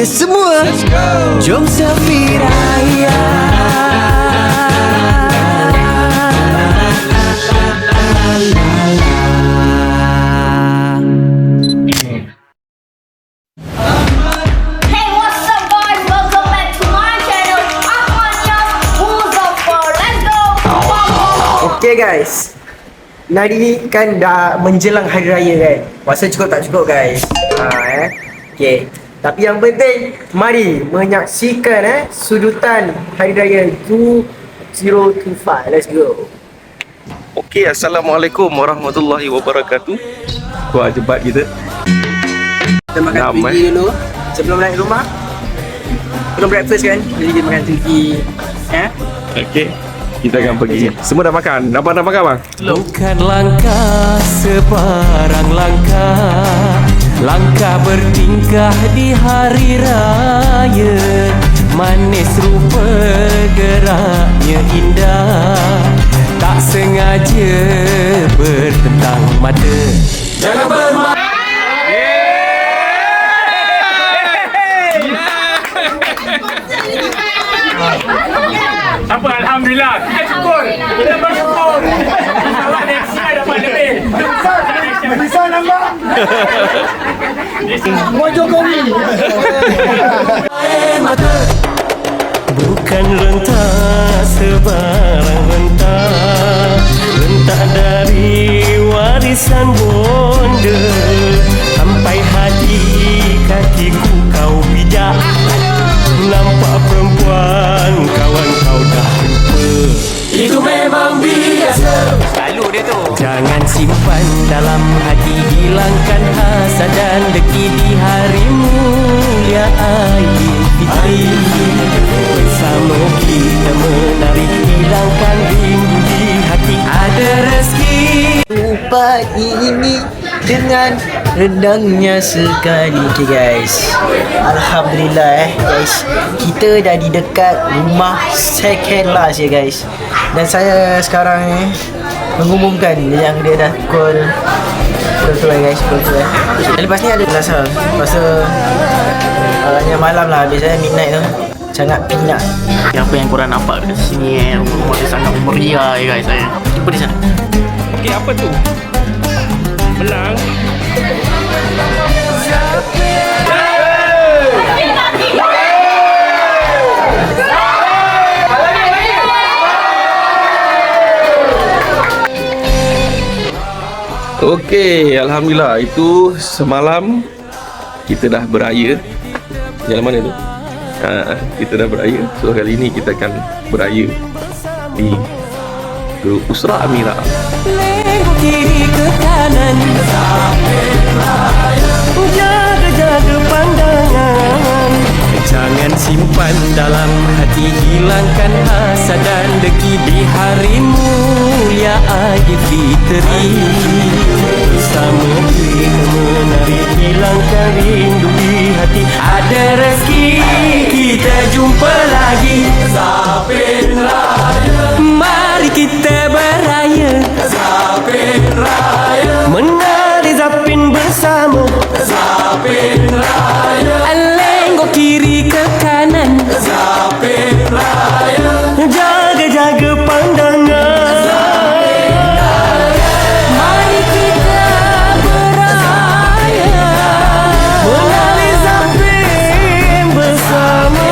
semua, jom selfie raya. Hey, what's up guys? Welcome back to my channel. I'm Anya Muzaffar. Let's go. Okay guys, hari ni kan dah menjelang hari raya kan. Puasa cukup tak cukup guys? Okay. Tapi yang penting, mari menyaksikan sudutan hari raya 2025. Let's go. Okey, Assalamualaikum warahmatullahi wabarakatuh. Kuat jebat kita. Kita makan Ramai. Twiggy dulu sebelum naik rumah. Belum breakfast kan? Jadi kita makan Twiggy. Okey, kita akan pergi. Semua dah makan? Abang dah makan bang? Bukan langkah sebarang langkah, langkah bertingkah di hari raya. Manis rupa geraknya indah, tak sengaja bertentang mata. Jangan bermain. Apa Alhamdulillah, kita syukur, kita bersyukur. Awak next year dapat lebih. Bisa nampak? Mata bukan rentak sebarang rentak, rentak dari warisan bonda. Sampai hati kakiku kau pijak, nampak perempuan kawan kau dah lupa. Itu memang biasa, selalu dia tu. Jangan simpan dalam hati, hilangkan hasad dan deki di hari mulia Aidilfitri. Bersama kita menari, hilangkan rindu di hati. Ada rezeki upah ini dengan rendangnya sekali. Okay guys, Alhamdulillah guys, kita dah di dekat rumah second last ya guys. Dan saya sekarang mengumumkan yang dia dah pukul tu guys, pukul tu Dan lepas ni ada kelas lepas tu agaknya malam lah, biasanya midnight tu. Sangat pinat. Apa yang korang nampak kat sini rumah dia sangat meriah guys. Saya jumpa di sana. Okey, apa tu? Belang. Okey, Alhamdulillah. Itu semalam kita dah beraya. Jalan mana tu? Kita dah beraya. So kali ni kita akan beraya di Grup Usra Amira. Lengok kiri ke kanan, jaga-jaga pandangan. Jangan simpan dalam hati, hilangkan hasad dan deki di hari mulia Aidilfitri. Bersama kita menari, hilangkan rindu di hati. Ada rezeki kita jumpa lagi. Zapin Raya, mari kita beraya. Zapin Raya, menari zapin bersama. Zapin Raya, lengok kiri ke kanan. Zapin Raya, jaga-jaga pandangan. Mari kita beraya, menari zapin bersama.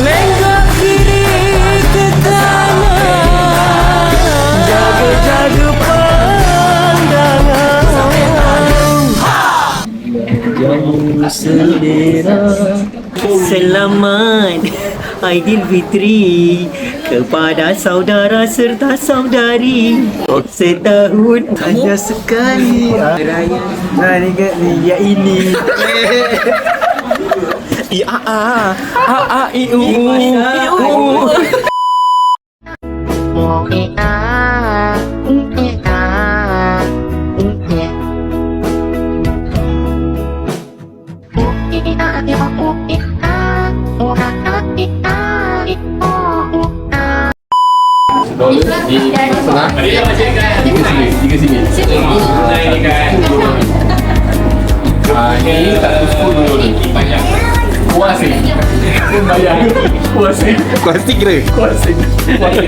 Lengok kiri ke kanan, jaga-jaga pandangan. Jauh selera, selamat Aidilfitri kepada saudara serta saudari. Setahun hanya sekali raya ya ini. Tiga sini. Ini tak $10. Puasing. Bayar. Puasing. Plastik ke? Puasing. Selamat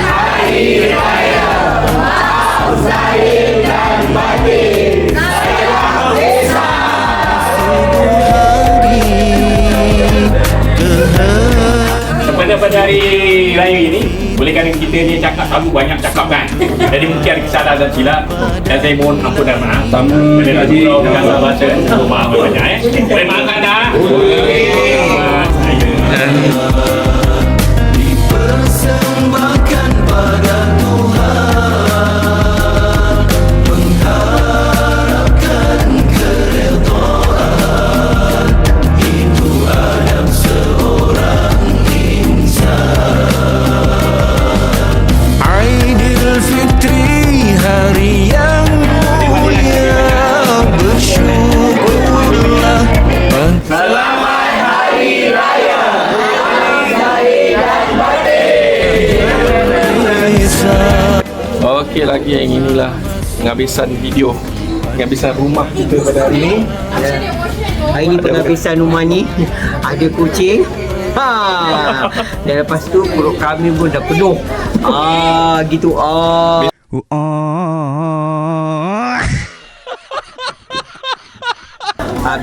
Hari Raya. Maaf zahir dan batin. Pada hari raya ini, bolehkan kita ni cakap selalu banyak cakap kan. Jadi mungkin ada kesalahan dan silap, dan saya mohon ampun dan maaf. Benda tadi dengan bahasa maaf banyak Boleh maafkan dah. Dipersembahkan pada Tuhan, mengharapkan keredaan, itu adab seorang insan. Aidilfitri, hari yang mulia, bersyukurlah. Selamat Hari Raya. Okey, lagi yang inilah penghabisan video, penghabisan rumah kita pada hari ini. Hari ni penghabisan rumah ni ada kucing. Dan lepas tu perut kami pun dah penuh. Gitu.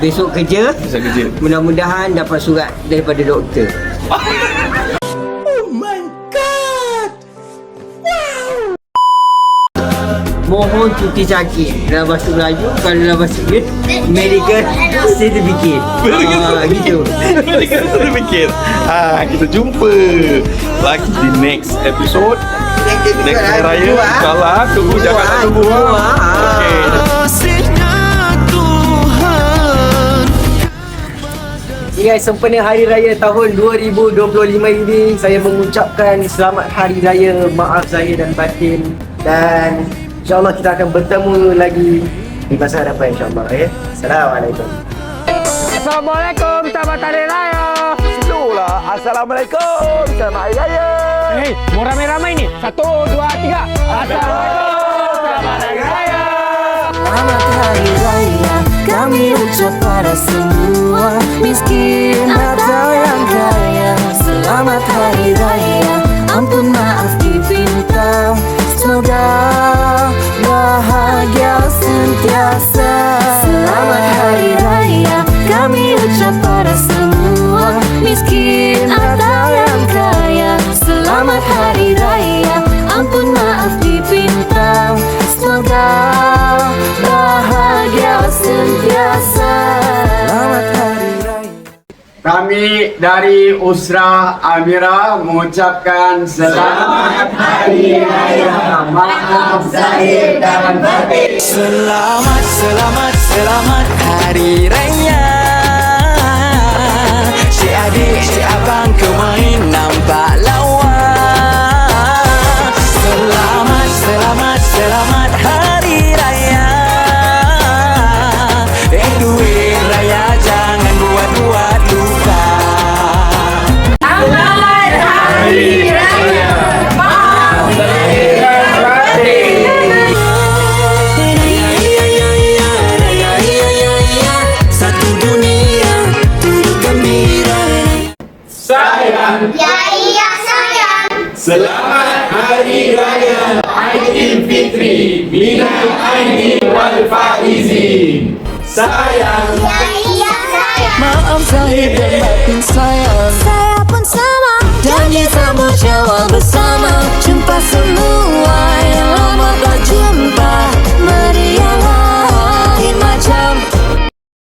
Besok kerja. Mudah-mudahan dapat surat daripada doktor. Mohon cuti sakit dalam bahasa Melayu, kalau dalam bahasa Inggeris medical certificate. Gitu. Medical certificate. Kita jumpa lagi di next episode. Next Hari Raya. InsyaAllah. Tunggu, jangan tunggu. Okey. Kasihnya Tuhan. Okay guys, sempena Hari Raya tahun 2025 ini, saya mengucapkan selamat Hari Raya, maaf zahir dan batin, dan insyaAllah kita akan bertemu lagi di masa hadapan insyaAllah. Assalamualaikum. Assalamualaikum, selamat Hari Raya. Itulah. Assalamualaikum. Selamat Hari Raya. Hei, mau ramai-ramai ni. 1, 2, 3. Assalamualaikum, selamat Hari Raya. Selamat Hari Raya, kami ucap pada semua, miskin atau yang kaya. Selamat Hari Raya, ampun maaf diminta, semoga bahagia sentiasa. Selamat Hari Raya, kami ucap pada semua, miskin atau yang kaya. Selamat Hari Raya, ampun maaf diminta, semoga bahagia sentiasa. Selamat Hari Raya. Kami dari Usrah Amira mengucapkan selamat Hari Raya, maaf zahir dan batin. Selamat, selamat, selamat Hari Raya. Si adik, si abang kemain nampak lawa. Selamat, selamat, selamat Hari Raya. Duit raya jangan buat-buat lupa. Selamat Hari Raya. Maaf zahir dan batin. Satu dunia turut gembira. Sayang, Ya iya sayang. selamat Hari Raya Aidilfitri minal aidin wal faizin. Sayang, Ya iya sayang. Maaf zahir dan batin sayang.